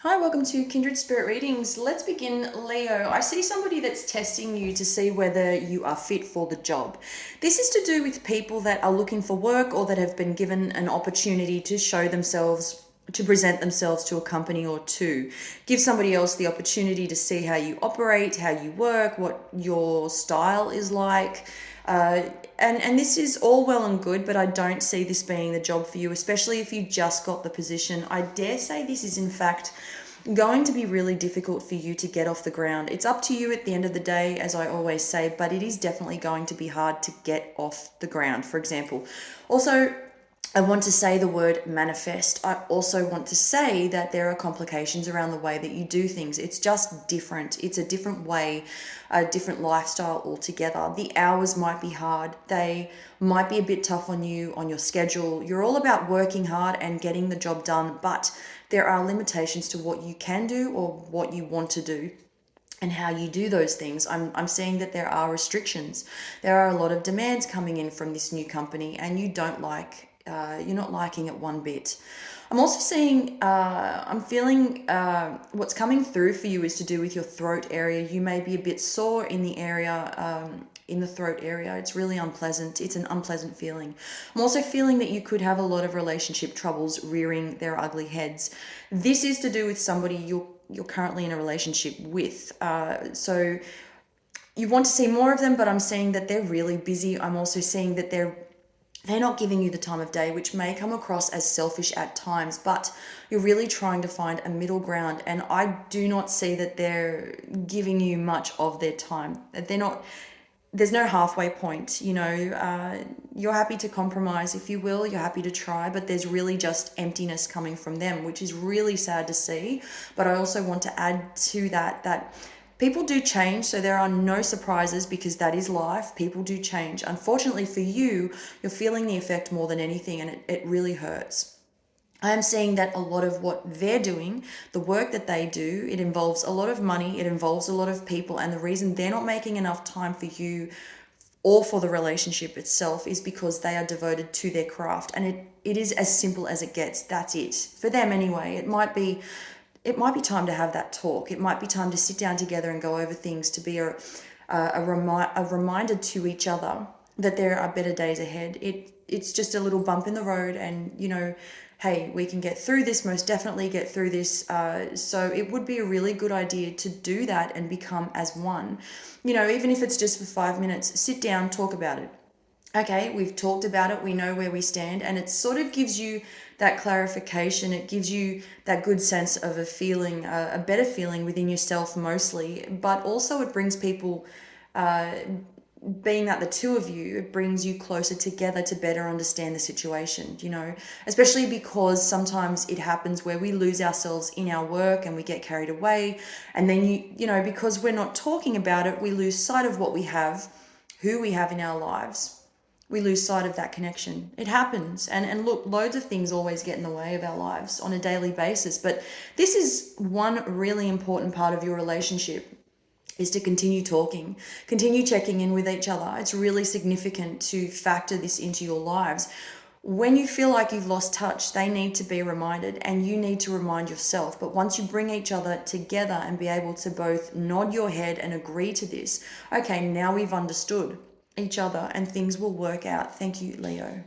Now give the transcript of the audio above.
Hi, welcome to Kindred Spirit Readings. Let's begin, Leo. I see somebody that's testing you to see whether you are fit for the job. This is to do with people that are looking for work or that have been given an opportunity to show themselves, to present themselves to a company or two. Give somebody else the opportunity to see how you operate, how you work, what your style is like. And this is all well and good, but I don't see this being the job for you, especially if you just got the position. I dare say this is, in fact, going to be really difficult for you to get off the ground. It's up to you at the end of the day, as I always say, but it is definitely going to be hard to get off the ground, for example. Also, I want to say the word manifest. I also want to say that there are complications around the way that you do things. It's just different. It's a different way, a different lifestyle altogether. The hours might be hard. They might be a bit tough on you, on your schedule. You're all about working hard and getting the job done, but there are limitations to what you can do or what you want to do and how you do those things. I'm seeing that there are restrictions. There are a lot of demands coming in from this new company, and you don't like, you're not liking it one bit. I'm also seeing, I'm feeling what's coming through for you is to do with your throat area. You may be a bit sore in the area, in the throat area. It's really unpleasant. It's an unpleasant feeling. I'm also feeling that you could have a lot of relationship troubles rearing their ugly heads. This is to do with somebody you're currently in a relationship with. So you want to see more of them, but I'm seeing that they're really busy. I'm also seeing that they're not giving you the time of day, which may come across as selfish at times, but you're really trying to find a middle ground. And I do not see that they're giving you much of their time. They're not, there's no halfway point, you're happy to compromise, if you will, you're happy to try, but there's really just emptiness coming from them, which is really sad to see. But I also want to add to that people do change, so there are no surprises because that is life. People do change. Unfortunately for you, you're feeling the effect more than anything, and it really hurts. I am seeing that a lot of what they're doing, the work that they do, it involves a lot of money, it involves a lot of people, and the reason they're not making enough time for you or for the relationship itself is because they are devoted to their craft. And it is as simple as it gets. That's it. For them anyway. It might be time to have that talk. It might be time to sit down together and go over things, to be a reminder to each other that there are better days ahead. It's just a little bump in the road, and hey, we can get through this, most definitely get through this. So it would be a really good idea to do that and become as one. Even if it's just for 5 minutes, sit down, talk about it. Okay, we've talked about it, we know where we stand, and it sort of gives you that clarification. It gives you that good sense of a feeling, a better feeling within yourself mostly, but also it brings people, being that the two of you, it brings you closer together to better understand the situation, especially because sometimes it happens where we lose ourselves in our work and we get carried away. And then, because we're not talking about it, we lose sight of what we have, who we have in our lives. We lose sight of that connection. It happens. And look, loads of things always get in the way of our lives on a daily basis. But this is one really important part of your relationship, is to continue talking, continue checking in with each other. It's really significant to factor this into your lives. When you feel like you've lost touch, they need to be reminded, and you need to remind yourself. But once you bring each other together and be able to both nod your head and agree to this, okay, now we've understood each other and things will work out. Thank you, Leo.